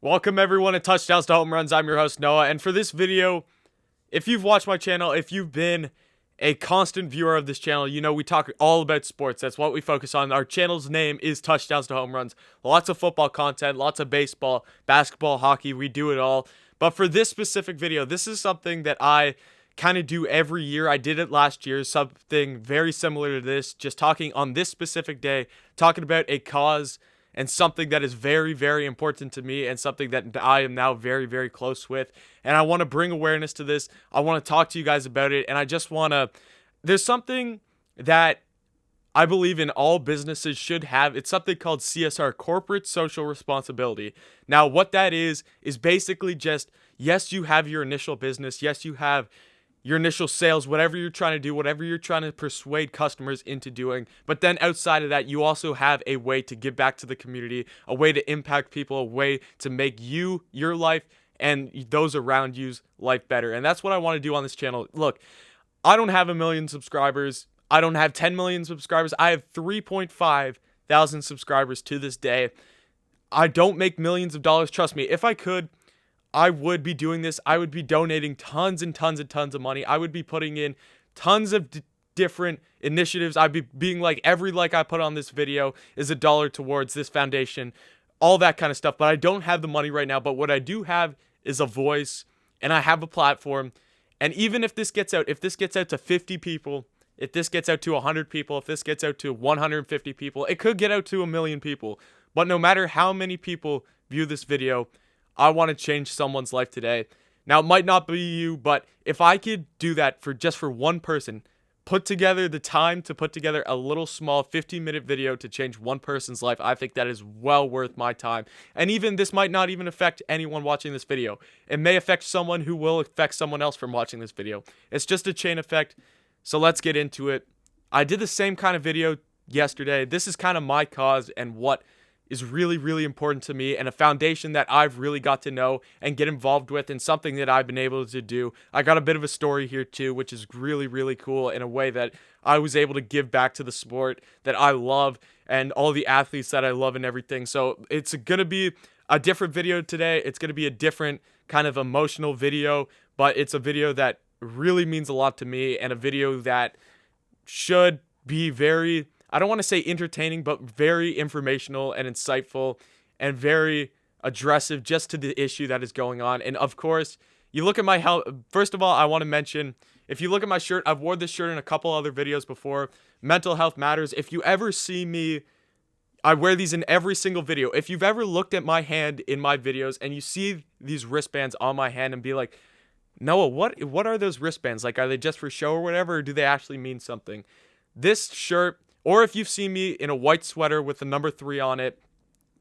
Welcome everyone to Touchdowns to Home Runs. I'm your host Noah, and for this video, if you've watched my channel, if you've been a constant viewer of this channel, you know we talk all about sports. That's what we focus on. Our channel's name is Touchdowns to Home Runs. Lots of football content, lots of baseball, basketball, hockey, we do it all. But for this specific video, this is something that I kind of do every year. I did it last year, something very similar to this, just talking on this specific day, talking about a cause and something that is very, very important to me and something that I am now very, very close with. And I want to bring awareness to this. I want to talk to you guys about it. And I just want to, there's something that I believe in all businesses should have. It's something called CSR, corporate social responsibility. Now, what that is basically just, yes, you have your initial business. Yes, you have your initial sales, whatever you're trying to do, whatever you're trying to persuade customers into doing. But then outside of that, you also have a way to give back to the community, a way to impact people, a way to make you, your life, and those around you's life better. And that's what I want to do on this channel. Look, I don't have 1 million subscribers. I don't have 10 million subscribers. I have 3.5 thousand subscribers to this day. I don't make millions of dollars. Trust me, if I could, I would be doing this. I would be donating tons and tons and tons of money. I would be putting in tons of different initiatives. I'd be being like, every like I put on this video is $1 towards this foundation, all that kind of stuff. But I don't have the money right now. But what I do have is a voice, and I have a platform. And even if this gets out, to 50 people, if this gets out to 100 people, if this gets out to 150 people, it could get out to 1 million people. But no matter how many people view this video, I want to change someone's life today. Now, it might not be you, but if I could do that for just for one person, put together the time to put together a little small 15-minute video to change one person's life, I think that is well worth my time. And even this might not even affect anyone watching this video. It may affect someone who will affect someone else from watching this video. It's just a chain effect. So let's get into it. I did the same kind of video yesterday. This is kind of my cause and what is really, really important to me, and a foundation that I've really got to know and get involved with, and something that I've been able to do. I got a bit of a story here too, which is really, really cool in a way that I was able to give back to the sport that I love and all the athletes that I love and everything. So it's going to be a different video today. It's going to be a different kind of emotional video, but it's a video that really means a lot to me, and a video that should be very, I don't want to say entertaining, but very informational and insightful and very addressive just to the issue that is going on. And of course, you look at my health. First of all, I want to mention, if you look at my shirt, I've worn this shirt in a couple other videos before. Mental health matters. If you ever see me, I wear these in every single video. If you've ever looked at my hand in my videos and you see these wristbands on my hand and be like, Noah, what are those wristbands? Like, are they just for show or whatever, or do they actually mean something? This shirt, or if you've seen me in a white sweater with the number 3 on it,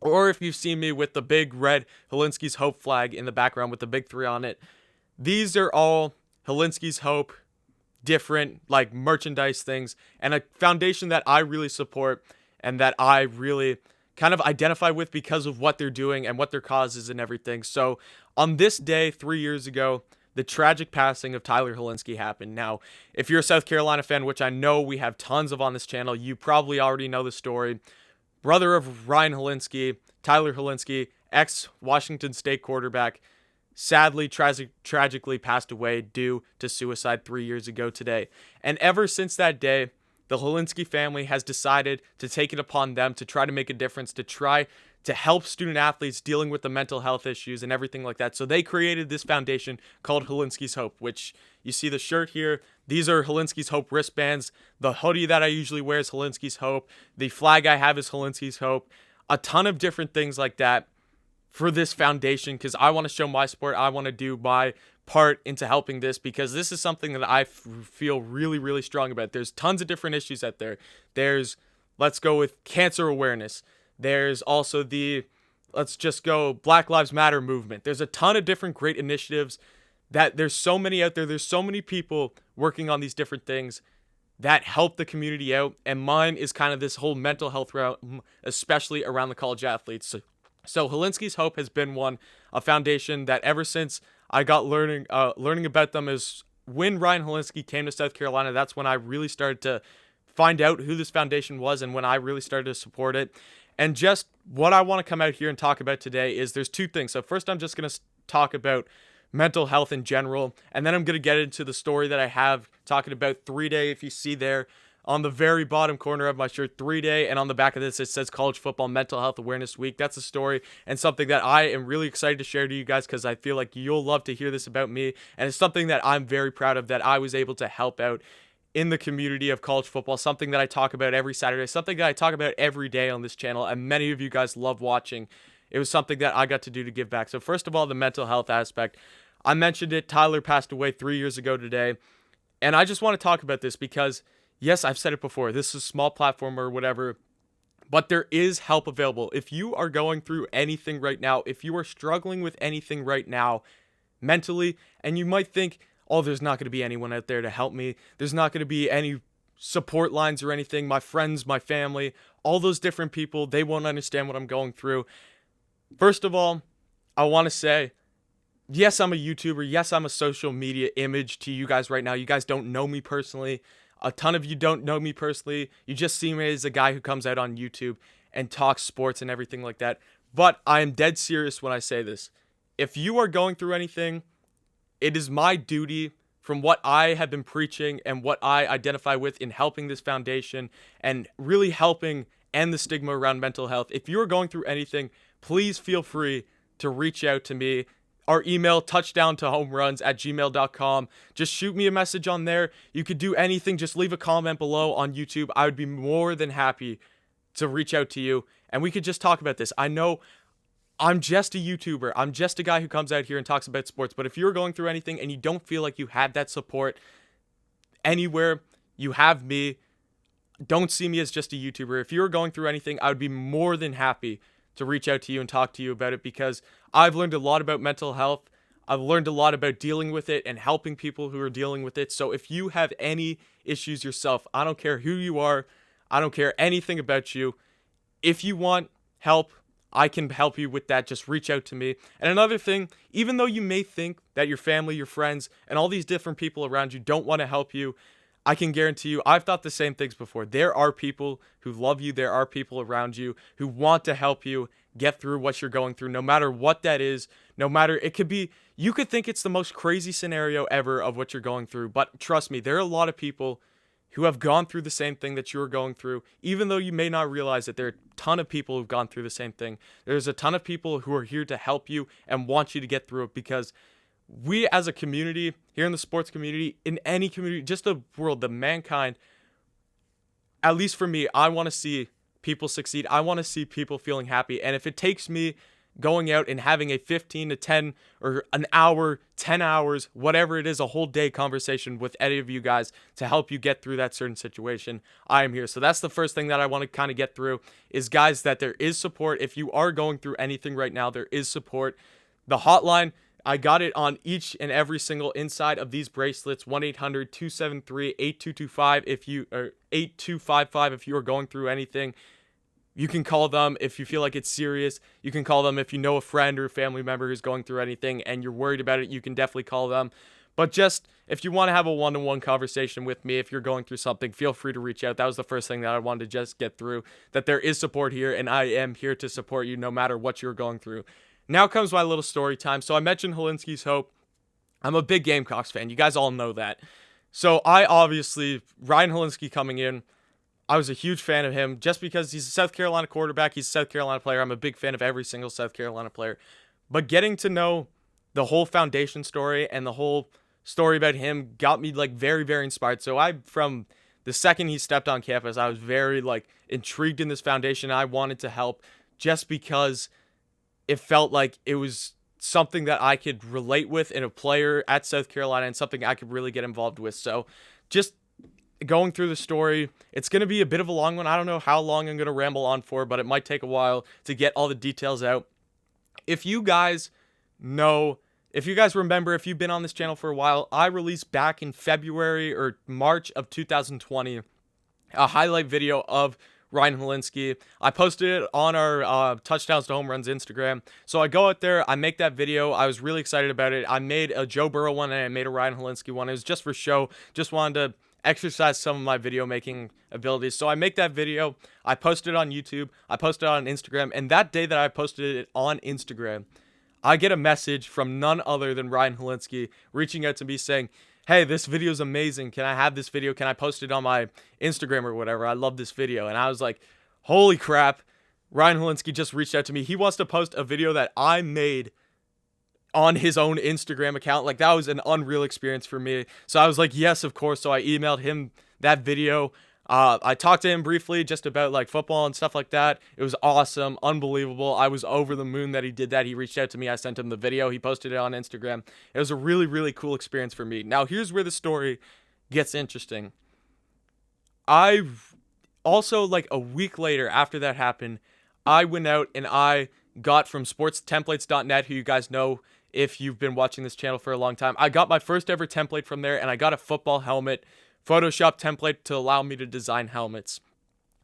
or if you've seen me with the big red Hilinskis Hope flag in the background with the big 3 on it, these are all Hilinskis Hope, different like merchandise things, and a foundation that I really support and that I really kind of identify with because of what they're doing and what their cause is and everything. So on this day 3 years ago, the tragic passing of Tyler Hilinski happened. Now, if you're a South Carolina fan, which I know we have tons of on this channel, you probably already know the story. Brother of Ryan Hilinski, Tyler Hilinski, ex-Washington State quarterback, sadly, tragically passed away due to suicide 3 years ago today. And ever since that day, the Hilinski family has decided to take it upon them to try to make a difference, to try to help student athletes dealing with the mental health issues and everything like that. So they created this foundation called Hilinskis Hope, which you see the shirt here. These are Hilinskis Hope wristbands. The hoodie that I usually wear is Hilinskis Hope. The flag I have is Hilinskis Hope. A ton of different things like that for this foundation, because I want to show my sport. I want to do my part into helping this, because this is something that I feel really, really strong about. There's tons of different issues out there. There's, let's go with cancer awareness. There's also the, let's just go Black Lives Matter movement. There's a ton of different great initiatives that there's so many out there. There's so many people working on these different things that help the community out. And mine is kind of this whole mental health route, especially around the college athletes. So Hilinskis Hope has been a foundation that ever since I got learning about them is when Ryan Hilinski came to South Carolina. That's when I really started to find out who this foundation was and when I really started to support it. And just what I want to come out here and talk about today is there's two things. So first, I'm just going to talk about mental health in general, and then I'm going to get into the story that I have talking about 3-day. If you see there on the very bottom corner of my shirt, 3-day, and on the back of this it says College Football Mental Health Awareness Week. That's a story and something that I am really excited to share to you guys, because I feel like you'll love to hear this about me, and it's something that I'm very proud of, that I was able to help out in the community of college football, something that I talk about every Saturday, something that I talk about every day on this channel, and many of you guys love watching. It was something that I got to do to give back. So first of all, the mental health aspect. I mentioned it. Tyler passed away 3 years ago today. And I just want to talk about this because, yes, I've said it before. This is a small platform or whatever, but there is help available. If you are going through anything right now, if you are struggling with anything right now mentally, and you might think, oh, there's not going to be anyone out there to help me. There's not going to be any support lines or anything. My friends, my family, all those different people, they won't understand what I'm going through. First of all, I want to say, yes, I'm a YouTuber. Yes, I'm a social media image to you guys right now. You guys don't know me personally. A ton of you don't know me personally. You just see me as a guy who comes out on YouTube and talks sports and everything like that. But I am dead serious when I say this. If you are going through anything, it is my duty, from what I have been preaching and what I identify with in helping this foundation and really helping end the stigma around mental health. If you are going through anything, please feel free to reach out to me. Our email, touchdowntohomeruns@gmail.com. Just shoot me a message on there. You could do anything. Just leave a comment below on YouTube. I would be more than happy to reach out to you, and we could just talk about this. I know I'm just a YouTuber. I'm just a guy who comes out here and talks about sports. But if you're going through anything and you don't feel like you have that support anywhere, you have me. Don't see me as just a YouTuber. If you're going through anything, I would be more than happy to reach out to you and talk to you about it, because I've learned a lot about mental health. I've learned a lot about dealing with it and helping people who are dealing with it. So if you have any issues yourself, I don't care who you are. I don't care anything about you. If you want help, I can help you with that. Just reach out to me. And another thing, even though you may think that your family, your friends, and all these different people around you don't want to help you, I can guarantee you, I've thought the same things before. There are people who love you. There are people around you who want to help you get through what you're going through, no matter what that is. No matter, it could be, you could think it's the most crazy scenario ever of what you're going through. But trust me, there are a lot of people who have gone through the same thing that you're going through, even though you may not realize that there are a ton of people who've gone through the same thing. There's a ton of people who are here to help you and want you to get through it, because we as a community, here in the sports community, in any community, just the world, the mankind, at least for me, I want to see people succeed. I want to see people feeling happy. And if it takes me going out and having a 15 to 10 or an hour, 10 hours, whatever it is, a whole day conversation with any of you guys to help you get through that certain situation, I am here. So that's the first thing that I want to kind of get through is, guys, that there is support. If you are going through anything right now, there is support. The hotline, I got it on each and every single inside of these bracelets, 1-800-273-8225 if you, or 8255 if you are going through anything. You can call them if you feel like it's serious. You can call them if you know a friend or a family member who's going through anything and you're worried about it. You can definitely call them. But just if you want to have a one-to-one conversation with me, if you're going through something, feel free to reach out. That was the first thing that I wanted to just get through, that there is support here, and I am here to support you no matter what you're going through. Now comes my little story time. So I mentioned Hilinskis Hope. I'm a big Gamecocks fan. You guys all know that. So I obviously, Ryan Hilinski coming in, I was a huge fan of him just because he's a South Carolina quarterback. He's a South Carolina player. I'm a big fan of every single South Carolina player. But getting to know the whole foundation story and the whole story about him got me like very, very inspired. So from the second he stepped on campus, I was very like intrigued in this foundation. I wanted to help just because it felt like it was something that I could relate with in a player at South Carolina and something I could really get involved with. So just going through the story, it's going to be a bit of a long one. I don't know how long I'm going to ramble on for, but it might take a while to get all the details out. If you guys remember, if you've been on this channel for a while, I released back in February or March of 2020 a highlight video of Ryan Hilinski. I posted it on our Touchdowns to Home Runs Instagram. So I go out there, I make that video. I was really excited about it. I made a Joe Burrow one and I made a Ryan Hilinski one. It was just for show. Just wanted to exercise some of my video making abilities. So I make that video, I post it on YouTube, I post it on Instagram, and that day that I posted it on Instagram, I get a message from none other than Ryan Hilinski reaching out to me saying, hey, this video is amazing. Can I have this video? Can I post it on my Instagram or whatever? I love this video. And I was like, holy crap. Ryan Hilinski just reached out to me. He wants to post a video that I made on his own Instagram account. Like, that was an unreal experience for me. So I was like, yes, of course. So I emailed him that video. I talked to him briefly just about like football and stuff like that. It was awesome, unbelievable. I was over the moon that he did that. He reached out to me. I sent him the video. He posted it on Instagram. It was a really, really cool experience for me. Now, here's where the story gets interesting. I also, like a week later after that happened, I went out and I got from sportstemplates.net, who you guys know if you've been watching this channel for a long time. I got my first ever template from there, and I got a football helmet Photoshop template to allow me to design helmets.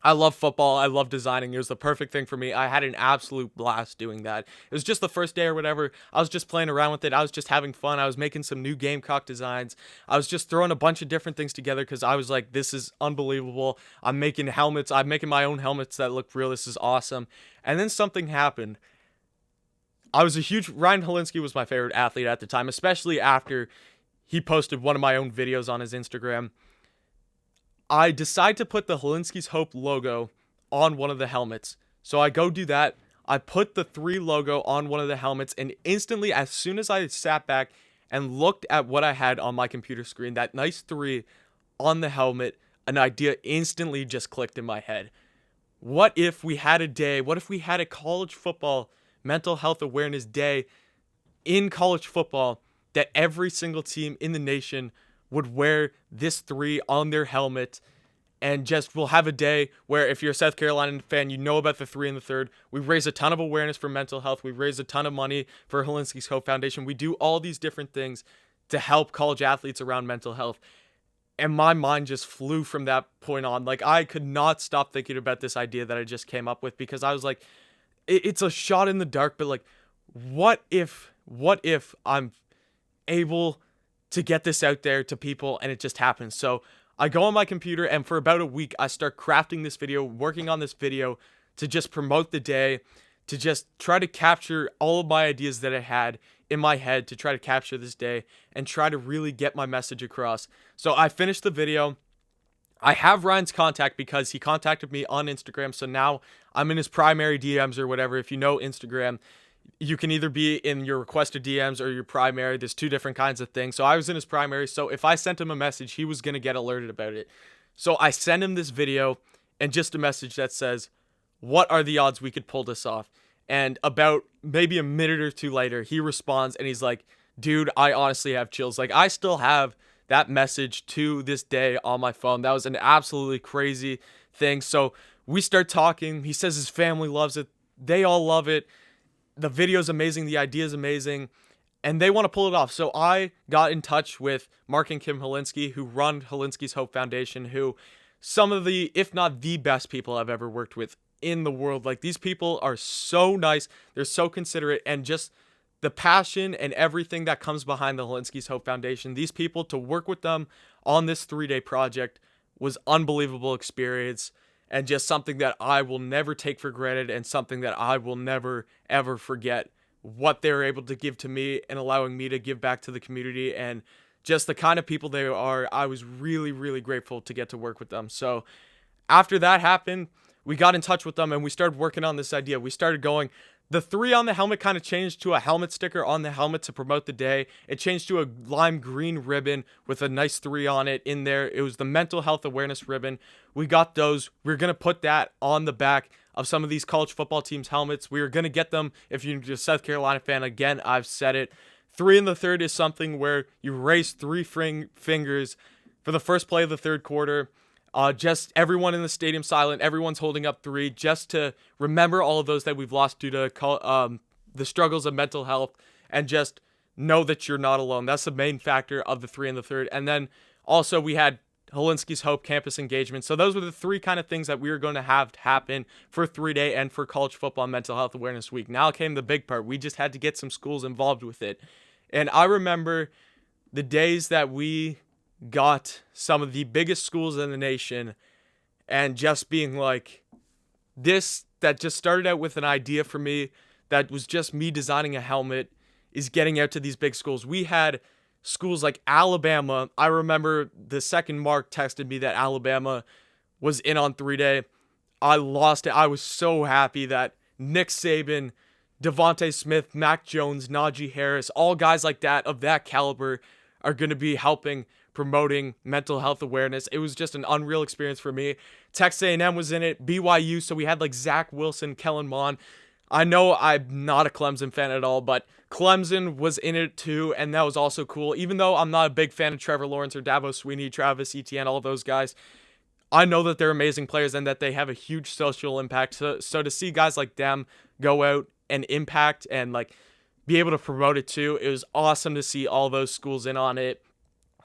I love football. I love designing. It was the perfect thing for me. I had an absolute blast doing that. It was just the first day or whatever. I was just playing around with it. I was just having fun. I was making some new Gamecock designs. I was just throwing a bunch of different things together because I was like, this is unbelievable. I'm making helmets. I'm making my own helmets that look real. This is awesome. And then something happened. Ryan Hilinski was my favorite athlete at the time, especially after he posted one of my own videos on his Instagram. I decide to put the Hilinskis Hope logo on one of the helmets. So I go do that. I put the 3 logo on one of the helmets, and instantly, as soon as I sat back and looked at what I had on my computer screen, that nice 3 on the helmet, an idea instantly just clicked in my head. What if we had a college football mental health awareness day in college football that every single team in the nation would wear this 3 on their helmet, and just we'll have a day where if you're a South Carolina fan, you know about the 3 and the 3rd. We raise a ton of awareness for mental health. We raise a ton of money for Hilinskis Hope Foundation. We do all these different things to help college athletes around mental health. And my mind just flew from that point on. Like, I could not stop thinking about this idea that I just came up with, because I was like, it's a shot in the dark, but like, what if I'm able to get this out there to people and it just happens? So I go on my computer, and for about a week I start crafting this video, working on this video to just promote the day, to just try to capture all of my ideas that I had in my head, to try to capture this day and try to really get my message across. So I finished the video. I have Ryan's contact because he contacted me on Instagram, so now I'm in his primary DMs or whatever. If you know Instagram, you can either be in your requested DMs or your primary. There's 2 different kinds of things. So I was in his primary. So if I sent him a message, he was going to get alerted about it. So I sent him this video and just a message that says, what are the odds we could pull this off? And about maybe a minute or 2 later, he responds and he's like, dude, I honestly have chills. Like, I still have that message to this day on my phone. That was an absolutely crazy thing. So we start talking. He says his family loves it. They all love it. The video's amazing. The idea's amazing. And they want to pull it off. So I got in touch with Mark and Kim Hilinski, who run Hilinskis Hope Foundation, who some of the, if not the best people I've ever worked with in the world. Like, these people are so nice. They're so considerate, and just the passion and everything that comes behind the Hilinskis Hope Foundation. These people, to work with them on this 3-day project was unbelievable experience, and just something that I will never take for granted, and something that I will never, ever forget, what they're able to give to me and allowing me to give back to the community, and just the kind of people they are. I was really, really grateful to get to work with them. So after that happened, we got in touch with them and we started working on this idea. We started going, the 3 on the helmet kind of changed to a helmet sticker on the helmet to promote the day. It changed to a lime green ribbon with a nice 3 on it in there. It was the mental health awareness ribbon. We got those. We're going to put that on the back of some of these college football teams' helmets. We are going to get them. If you're a South Carolina fan, again, I've said it. 3 and the 3rd is something where you raise 3 fingers for the first play of the 3rd quarter. Just everyone in the stadium silent. Everyone's holding up 3 just to remember all of those that we've lost due to the struggles of mental health, and just know that you're not alone. That's the main factor of the 3 and the 3rd. And then also we had Hilinskis Hope campus engagement. So those were the 3 kind of things that we were going to have happen for 3-day and for College Football Mental Health Awareness Week. Now came the big part. We just had to get some schools involved with it. And I remember the days that we got some of the biggest schools in the nation and just being like, this that just started out with an idea for me that was just me designing a helmet is getting out to these big schools. We had schools like Alabama. I remember the second Mark texted me that Alabama was in on 3-day. I lost it. I was so happy that Nick Saban, Devontae Smith, Mac Jones, Najee Harris, all guys like that of that caliber are going to be helping promoting mental health awareness. It was just an unreal experience for me. Texas A&M was in it, BYU, so we had like Zach Wilson, Kellen Mond. I know I'm not a Clemson fan at all, but Clemson was in it too, and that was also cool. Even though I'm not a big fan of Trevor Lawrence or Dabo Swinney, Travis Etienne, all of those guys, I know that they're amazing players and that they have a huge social impact. So to see guys like them go out and impact and like be able to promote it too, it was awesome to see all those schools in on it.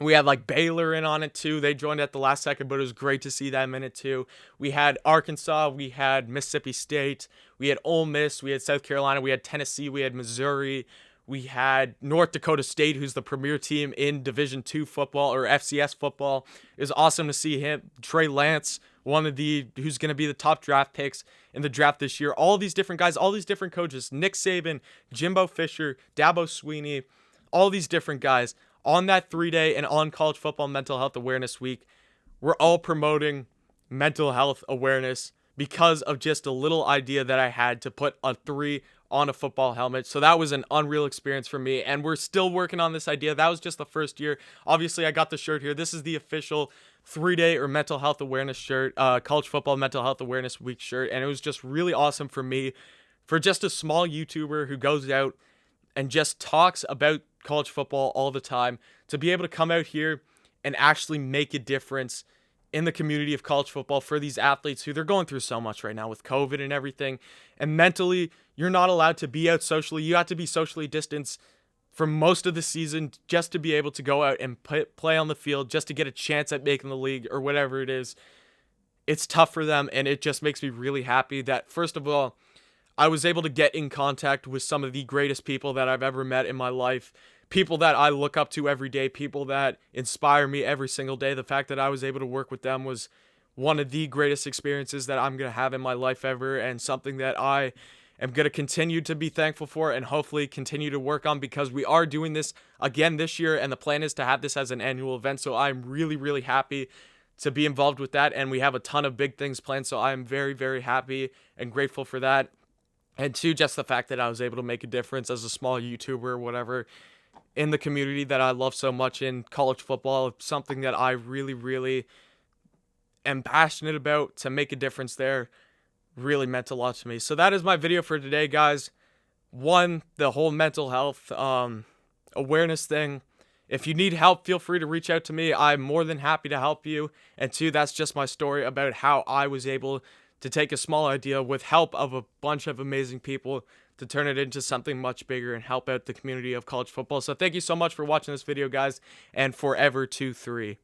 We had like Baylor in on it too. They joined at the last second, but it was great to see them in it too. We had Arkansas, we had Mississippi State, we had Ole Miss, we had South Carolina, we had Tennessee, we had Missouri, we had North Dakota State, who's the premier team in Division II football or FCS football. It was awesome to see him. Trey Lance, who's going to be the top draft picks in the draft this year. All these different guys, all these different coaches, Nick Saban, Jimbo Fisher, Dabo Swinney, all these different guys on that 3-day and on College Football Mental Health Awareness Week. We're all promoting mental health awareness because of just a little idea that I had to put a 3 on a football helmet. So that was an unreal experience for me, and we're still working on this idea. That was just the first year. Obviously, I got the shirt here. This is the official 3-day or mental health awareness shirt, College Football Mental Health Awareness Week shirt, and it was just really awesome for me, for just a small YouTuber who goes out and just talks about college football all the time, to be able to come out here and actually make a difference in the community of college football for these athletes who they're going through so much right now with COVID and everything. And mentally, you're not allowed to be out socially. You have to be socially distanced for most of the season just to be able to go out and play on the field, just to get a chance at making the league or whatever it is. It's tough for them, and it just makes me really happy that, first of all, I was able to get in contact with some of the greatest people that I've ever met in my life, people that I look up to every day, people that inspire me every single day. The fact that I was able to work with them was one of the greatest experiences that I'm going to have in my life ever, and something that I am going to continue to be thankful for and hopefully continue to work on, because we are doing this again this year, and the plan is to have this as an annual event. So I'm really, really happy to be involved with that, and we have a ton of big things planned. So I am very, very happy and grateful for that. And two, just the fact that I was able to make a difference as a small YouTuber or whatever in the community that I love so much in college football, something that I really, really am passionate about, to make a difference there really meant a lot to me. So that is my video for today, guys. One, the whole mental health awareness thing. If you need help, feel free to reach out to me. I'm more than happy to help you. And two, that's just my story about how I was able to take a small idea with help of a bunch of amazing people to turn it into something much bigger and help out the community of college football. So thank you so much for watching this video, guys, and forever 2-3.